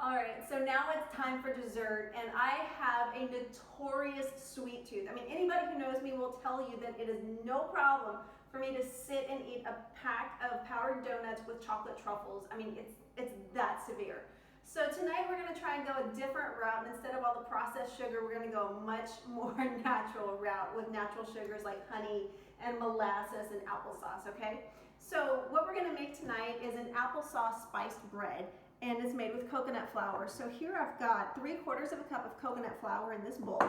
All right, so now it's time for dessert, and I have a notorious sweet tooth. I mean, anybody who knows me will tell you that it is no problem for me to sit and eat a pack of powdered donuts with chocolate truffles. I mean, it's that severe. So tonight we're gonna try and go a different route. Instead of all the processed sugar, we're gonna go a much more natural route with natural sugars like honey and molasses and applesauce, okay? So what we're gonna make tonight is an applesauce spiced bread, and it's made with coconut flour. So here I've got 3/4 of a cup of coconut flour in this bowl.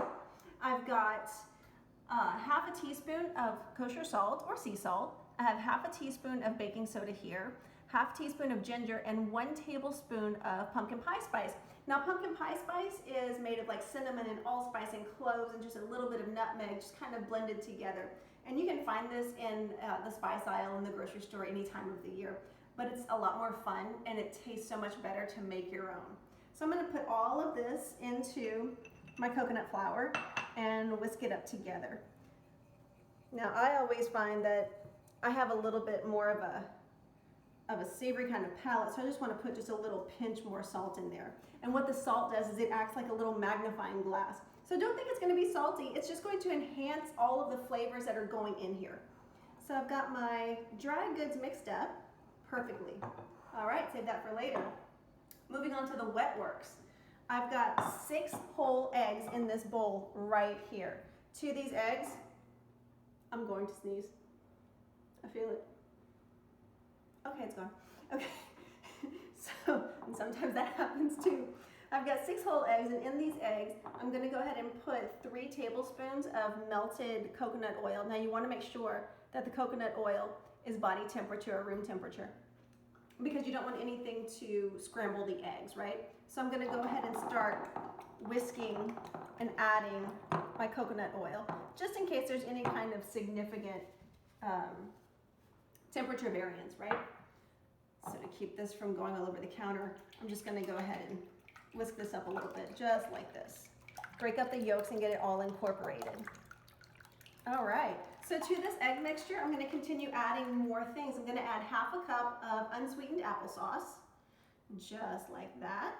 I've got half a teaspoon of kosher salt or sea salt. I have half a teaspoon of baking soda here, half a teaspoon of ginger, and 1 tablespoon of pumpkin pie spice. Now pumpkin pie spice is made of like cinnamon and allspice and cloves and just a little bit of nutmeg, just kind of blended together. And you can find this in the spice aisle in the grocery store any time of the year. But it's a lot more fun and it tastes so much better to make your own. So I'm gonna put all of this into my coconut flour and whisk it up together. Now I always find that I have a little bit more of a savory kind of palate, so I just wanna put just a little pinch more salt in there. And what the salt does is it acts like a little magnifying glass. So don't think it's gonna be salty, it's just going to enhance all of the flavors that are going in here. So I've got my dry goods mixed up perfectly. All right, save that for later. Moving on to the wet works. I've got 6 whole eggs in this bowl right here. 2 of these eggs, I'm going to sneeze. I feel it. Okay, it's gone. Okay, so, and sometimes that happens too. I've got 6 whole eggs, and in these eggs, I'm gonna go ahead and put 3 tablespoons of melted coconut oil. Now you wanna make sure that the coconut oil is body temperature or room temperature, because you don't want anything to scramble the eggs, right? So I'm gonna go ahead and start whisking and adding my coconut oil, just in case there's any kind of significant temperature variance, right? So to keep this from going all over the counter, I'm just gonna go ahead and whisk this up a little bit, just like this. Break up the yolks and get it all incorporated. All right, so to this egg mixture, I'm gonna continue adding more things. I'm gonna add half a cup of unsweetened applesauce, just like that.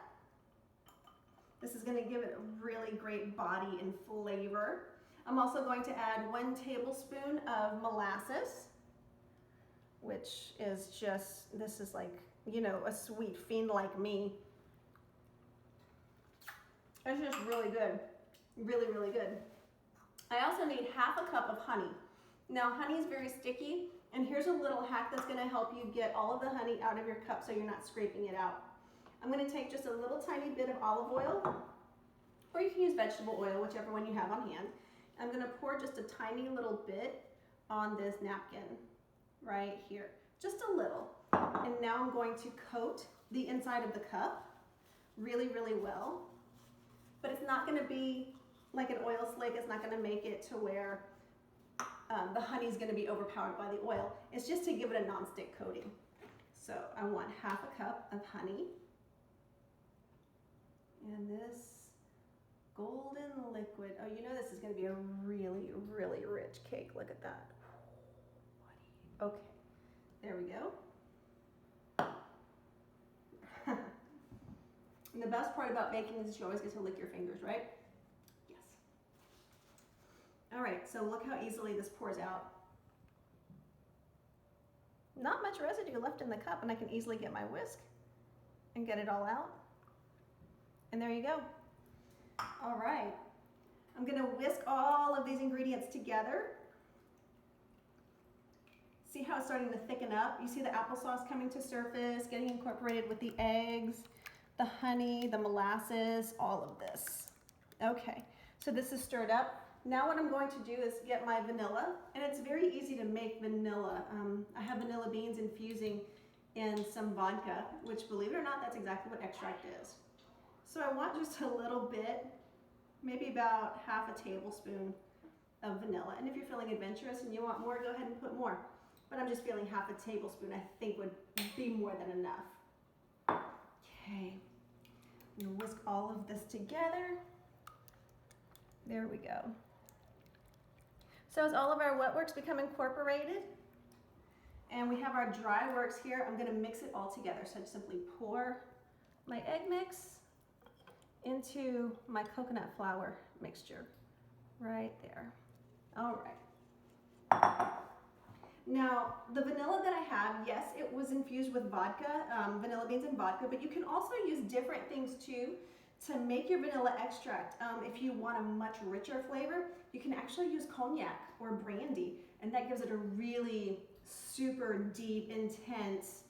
This is gonna give it a really great body and flavor. I'm also going to add 1 tablespoon of molasses, which is just, this is like, you know, a sweet fiend like me. It's just really good, really, really good. I also need half a cup of honey. Now honey is very sticky, and here's a little hack that's gonna help you get all of the honey out of your cup so you're not scraping it out. I'm gonna take just a little tiny bit of olive oil, or you can use vegetable oil, whichever one you have on hand. I'm gonna pour just a tiny little bit on this napkin right here, just a little. And now I'm going to coat the inside of the cup really, really well. But it's not gonna be like an oil slick. It's not gonna make it to where the honey is gonna be overpowered by the oil. It's just to give it a non-stick coating. So I want half a cup of honey. And this golden liquid, oh, you know this is gonna be a really, really rich cake. Look at that. Okay, there we go. And the best part about baking is you always get to lick your fingers, right? Yes. All right, so look how easily this pours out. Not much residue left in the cup, and I can easily get my whisk and get it all out. And there you go. All right, I'm gonna whisk all of these ingredients together. See how it's starting to thicken up? You see the applesauce coming to surface, getting incorporated with the eggs, the honey, the molasses, all of this. Okay, so this is stirred up. Now what I'm going to do is get my vanilla, and it's very easy to make vanilla. I have vanilla beans infusing in some vodka, which, believe it or not, that's exactly what extract is. So I want just a little bit, maybe about half a tablespoon of vanilla. And if you're feeling adventurous and you want more, go ahead and put more. But I'm just feeling half a tablespoon, I think would be more than enough. Okay, I'm gonna whisk all of this together. There we go. So as all of our wet works become incorporated, and we have our dry works here, I'm gonna mix it all together. So I just simply pour my egg mix into my coconut flour mixture right there. All right. Now, the vanilla that I have, yes, it was infused with vodka, vanilla beans and vodka, but you can also use different things too to make your vanilla extract. If you want a much richer flavor, you can actually use cognac or brandy, and that gives it a really super deep, intense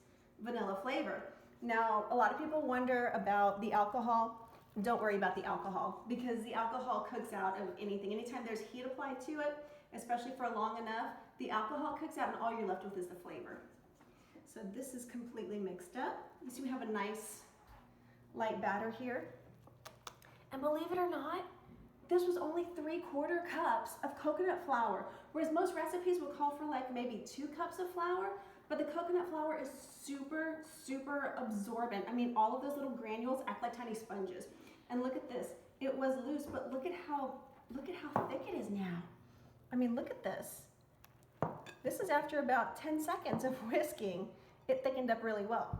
vanilla flavor. Now, a lot of people wonder about the alcohol. Don't worry about the alcohol, because the alcohol cooks out of anything. Anytime there's heat applied to it, especially for long enough, the alcohol cooks out and all you're left with is the flavor. So this is completely mixed up. You see we have a nice light batter here. And believe it or not, this was only 3/4 cups of coconut flour, whereas most recipes will call for like maybe 2 cups of flour, but the coconut flour is super, super absorbent. I mean, all of those little granules act like tiny sponges. And look at this, it was loose, but look at how thick it is now. I mean, look at this. This is after about 10 seconds of whisking. It thickened up really well.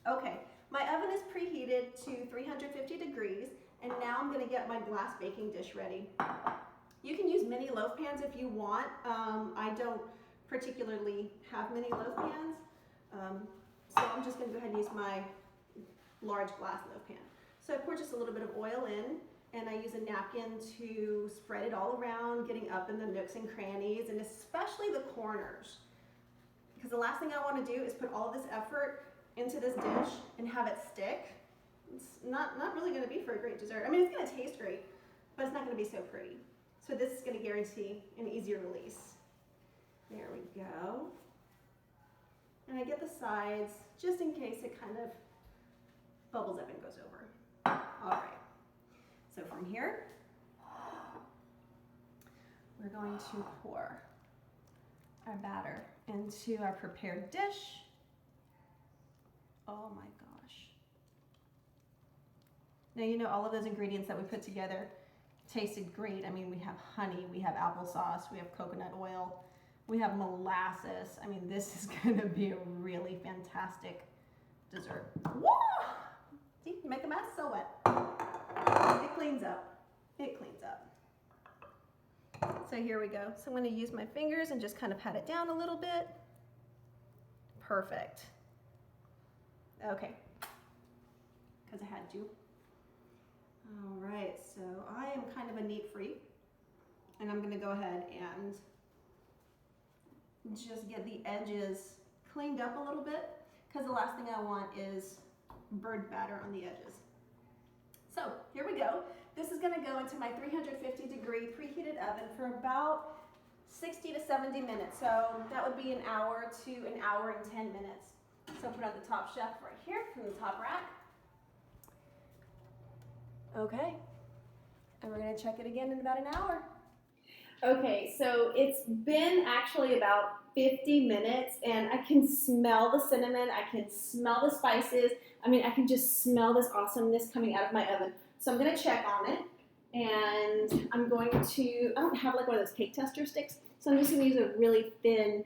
Okay, my oven is preheated to 350 degrees, and now I'm gonna get my glass baking dish ready. You can use mini loaf pans if you want. I don't particularly have mini loaf pans, so I'm just gonna go ahead and use my large glass loaf pan. So I pour just a little bit of oil in, and I use a napkin to spread it all around, getting up in the nooks and crannies, and especially the corners. Because the last thing I want to do is put all of this effort into this dish and have it stick. It's not really going to be for a great dessert. I mean, it's going to taste great, but it's not going to be so pretty. So this is going to guarantee an easier release. There we go. And I get the sides just in case it kind of bubbles up and goes over. All right. So from here, we're going to pour our batter into our prepared dish. Oh my gosh. Now, you know, all of those ingredients that we put together tasted great. I mean, we have honey, we have applesauce, we have coconut oil, we have molasses. I mean, this is going to be a really fantastic dessert. Woo! See, you make a mess, so what? It cleans up. It cleans up. So here we go. So I'm going to use my fingers and just kind of pat it down a little bit. Perfect. Okay. Because I had to. All right, so I am kind of a neat freak, and I'm going to go ahead and just get the edges cleaned up a little bit, because the last thing I want is burnt batter on the edges. So here we go. This is going to go into my 350 degree preheated oven for about 60 to 70 minutes. So that would be an hour to an hour and 10 minutes. So put on the top shelf right here from the top rack. Okay, and we're going to check it again in about an hour. Okay, so it's been actually about 50 minutes, and I can smell the cinnamon, I can smell the spices. I mean, I can just smell this awesomeness coming out of my oven. So I'm going to check on it, and I'm going to, I don't have like one of those cake tester sticks, so I'm just going to use a really thin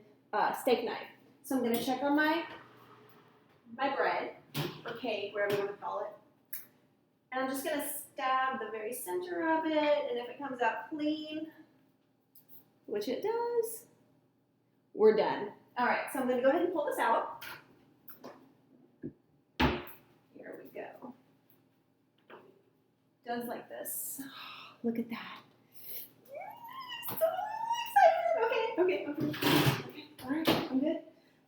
steak knife. So I'm going to check on my bread, or cake, whatever you want to call it. And I'm just going to stab the very center of it, and if it comes out clean, which it does, we're done. All right, so I'm going to go ahead and pull this out. Here we go. Does like this. Look at that. So excited. Okay. All right, I'm good.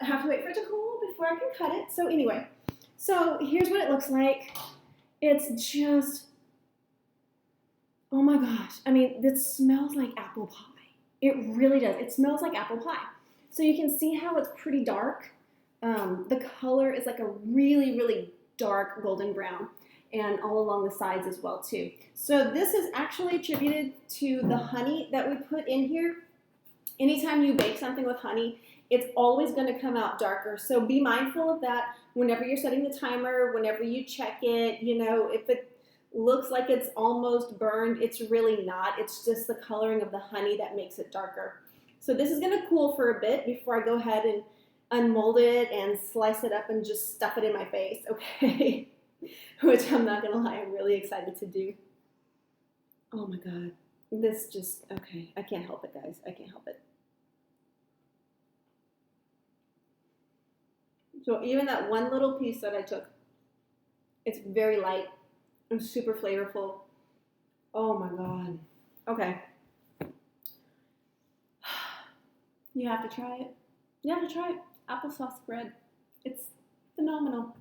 I have to wait for it to cool before I can cut it. So anyway, so here's what it looks like. It's just, oh my gosh. I mean, this smells like apple pie. It really does. It smells like apple pie. So you can see how it's pretty dark. The color is like a really, really dark golden brown, and all along the sides as well too. So this is actually attributed to the honey that we put in here. Anytime you bake something with honey, it's always going to come out darker. So be mindful of that whenever you're setting the timer, whenever you check it. You know, if it looks like it's almost burned, it's really not. It's just the coloring of the honey that makes it darker. So this is going to cool for a bit before I go ahead and unmold it and slice it up and just stuff it in my face, okay? which I'm not gonna lie, I'm really excited to do. Oh my God, this just, okay, I can't help it, guys. I can't help it. So even that one little piece that I took, it's very light and super flavorful. Oh my God. Okay. You have to try it. You have to try it. Applesauce bread. It's phenomenal.